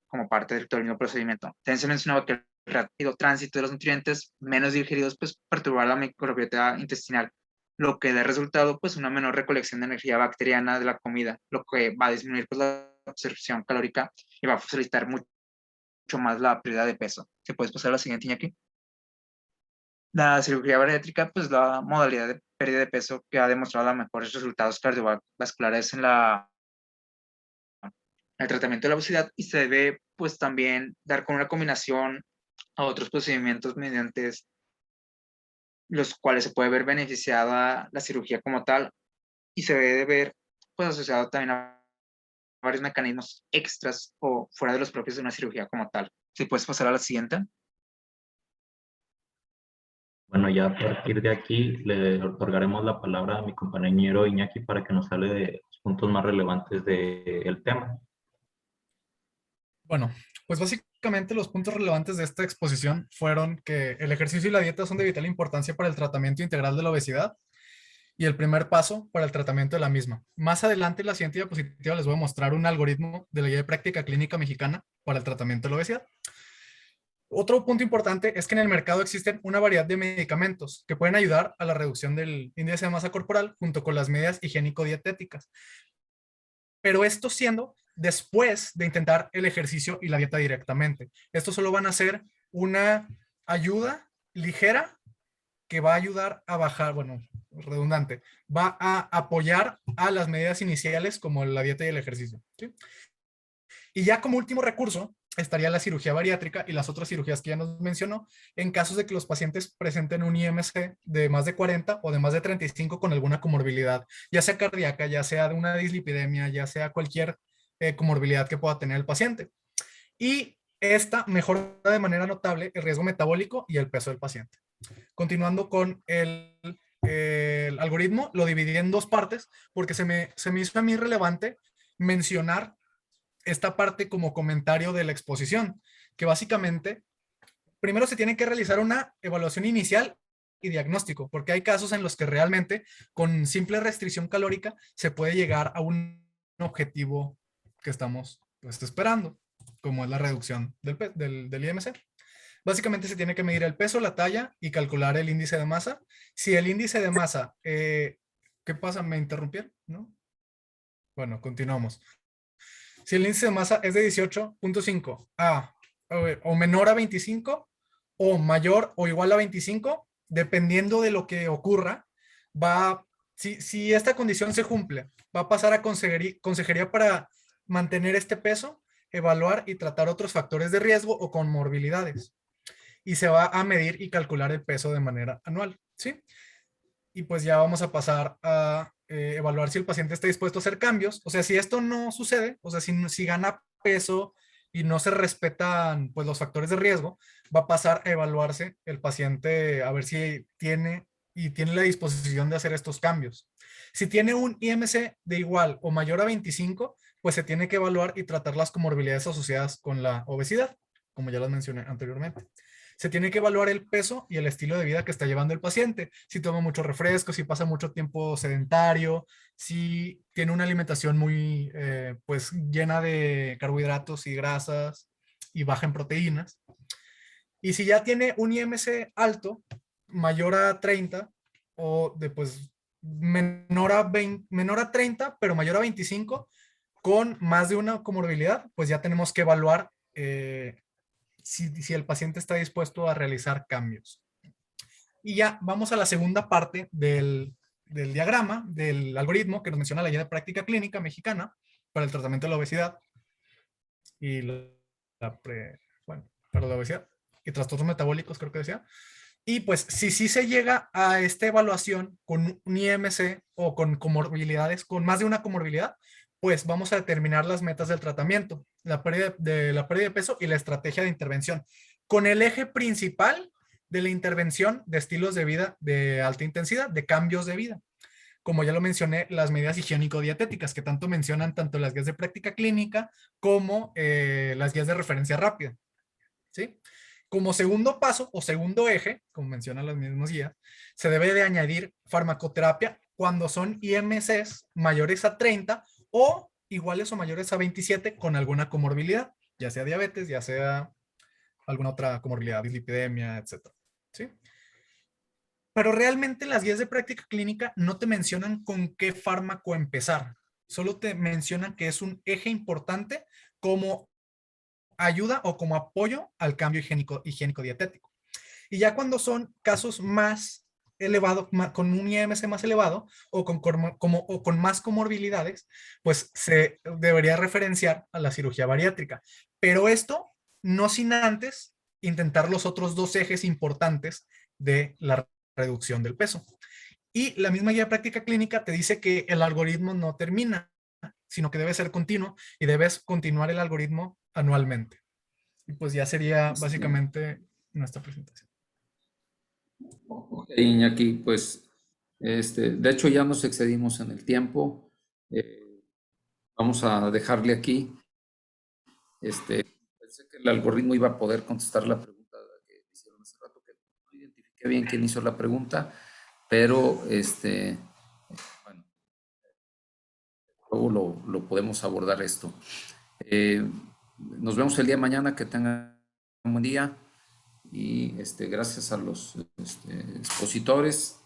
[SPEAKER 4] como parte del mismo procedimiento. También se mencionaba que el rápido tránsito de los nutrientes menos digeridos pues, perturba la microbiota intestinal, lo que da resultado pues, una menor recolección de energía bacteriana de la comida, lo que va a disminuir pues, la absorción calórica y va a facilitar mucho más la pérdida de peso. ¿Se puedes pasar a la siguiente, Iñaki? La cirugía bariátrica, pues la modalidad de pérdida de peso que ha demostrado los mejores resultados cardiovasculares en el tratamiento de la obesidad, y se debe pues también dar con una combinación a otros procedimientos mediante los cuales se puede ver beneficiada la cirugía como tal, y se debe ver pues asociado también a varios mecanismos extras o fuera de los propios de una cirugía como tal. Si puedes pasar a la siguiente.
[SPEAKER 3] Bueno, ya a partir de aquí le otorgaremos la palabra a mi compañero Iñaki para que nos hable de los puntos más relevantes del tema.
[SPEAKER 1] Bueno, pues básicamente los puntos relevantes de esta exposición fueron que el ejercicio y la dieta son de vital importancia para el tratamiento integral de la obesidad y el primer paso para el tratamiento de la misma. Más adelante en la siguiente diapositiva les voy a mostrar un algoritmo de la Guía de Práctica Clínica Mexicana para el tratamiento de la obesidad. Otro punto importante es que en el mercado existen una variedad de medicamentos que pueden ayudar a la reducción del índice de masa corporal junto con las medidas higiénico-dietéticas. Pero esto siendo después de intentar el ejercicio y la dieta directamente. Estos solo van a ser una ayuda ligera que va a ayudar a bajar, bueno, redundante, va a apoyar a las medidas iniciales como la dieta y el ejercicio, ¿sí? Y ya como último recurso estaría la cirugía bariátrica y las otras cirugías que ya nos mencionó, en casos de que los pacientes presenten un IMC de más de 40 o de más de 35 con alguna comorbilidad, ya sea cardíaca, ya sea de una dislipidemia, ya sea cualquier comorbilidad que pueda tener el paciente. Y esta mejora de manera notable el riesgo metabólico y el peso del paciente. Continuando con el algoritmo, lo dividí en dos partes porque se me hizo a mí relevante mencionar esta parte como comentario de la exposición, que básicamente primero se tiene que realizar una evaluación inicial y diagnóstico, porque hay casos en los que realmente con simple restricción calórica se puede llegar a un objetivo que estamos pues, esperando, como es la reducción del IMC. Básicamente se tiene que medir el peso, la talla y calcular el índice de masa. Si el índice de masa, ¿qué pasa? ¿Me interrumpieron? ¿No? Bueno, continuamos. Si el índice de masa es de 18.5 o menor a 25 o mayor o igual a 25, dependiendo de lo que ocurra, si esta condición se cumple, va a pasar a consejería para mantener este peso, evaluar y tratar otros factores de riesgo o comorbilidades. Y se va a medir y calcular el peso de manera anual, ¿sí? Y pues ya vamos a pasar a evaluar si el paciente está dispuesto a hacer cambios. O sea, si esto no sucede, o sea, si gana peso y no se respetan pues los factores de riesgo, va a pasar a evaluarse el paciente a ver si tiene la disposición de hacer estos cambios. Si tiene un IMC de igual o mayor a 25, pues se tiene que evaluar y tratar las comorbilidades asociadas con la obesidad, como ya las mencioné anteriormente. Se tiene que evaluar el peso y el estilo de vida que está llevando el paciente. Si toma mucho refresco, si pasa mucho tiempo sedentario, si tiene una alimentación muy pues llena de carbohidratos y grasas y baja en proteínas. Y si ya tiene un IMC alto, mayor a 30 o de pues menor a 30, pero mayor a 25, con más de una comorbilidad, pues ya tenemos que evaluar si el paciente está dispuesto a realizar cambios. Y ya vamos a la segunda parte del diagrama, del algoritmo que nos menciona la Guía de Práctica Clínica Mexicana para el tratamiento de la obesidad y para la obesidad y trastornos metabólicos, creo que decía. Y pues si sí se llega a esta evaluación con un IMC o con comorbilidades, con más de una comorbilidad, pues vamos a determinar las metas del tratamiento, la pérdida de peso y la estrategia de intervención, con el eje principal de la intervención de estilos de vida de alta intensidad, de cambios de vida. Como ya lo mencioné, las medidas higiénico-dietéticas que tanto mencionan tanto las guías de práctica clínica como las guías de referencia rápida, ¿sí? Como segundo paso o segundo eje, como mencionan las mismas guías, se debe de añadir farmacoterapia cuando son IMCs mayores a 30 o iguales o mayores a 27 con alguna comorbilidad, ya sea diabetes, ya sea alguna otra comorbilidad, dislipidemia, etc. ¿Sí? Pero realmente las guías de práctica clínica no te mencionan con qué fármaco empezar, solo te mencionan que es un eje importante como ayuda o como apoyo al cambio higiénico dietético. Y ya cuando son casos más elevado, con un IMC más elevado o o con más comorbilidades, pues se debería referenciar a la cirugía bariátrica. Pero esto no sin antes intentar los otros dos ejes importantes de la reducción del peso. Y la misma guía práctica clínica te dice que el algoritmo no termina, sino que debe ser continuo y debes continuar el algoritmo anualmente. Y pues ya sería básicamente nuestra presentación.
[SPEAKER 2] Ok, Iñaki, pues de hecho ya nos excedimos en el tiempo. Vamos a dejarle aquí. Pensé que el algoritmo iba a poder contestar la pregunta que hicieron hace rato, que no identifiqué bien quién hizo la pregunta, pero bueno, luego lo podemos abordar esto. Nos vemos el día de mañana, que tengan un buen día y gracias a los expositores.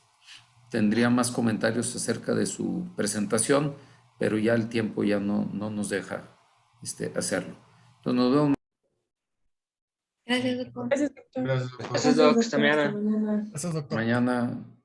[SPEAKER 2] Tendría más comentarios acerca de su presentación, pero ya el tiempo ya no nos deja hacerlo. Entonces nos vemos.
[SPEAKER 7] Gracias, doctor.
[SPEAKER 1] Gracias, doctor.
[SPEAKER 7] Gracias, doctor. Hasta mañana.
[SPEAKER 1] Gracias, doctor.
[SPEAKER 2] Mañana.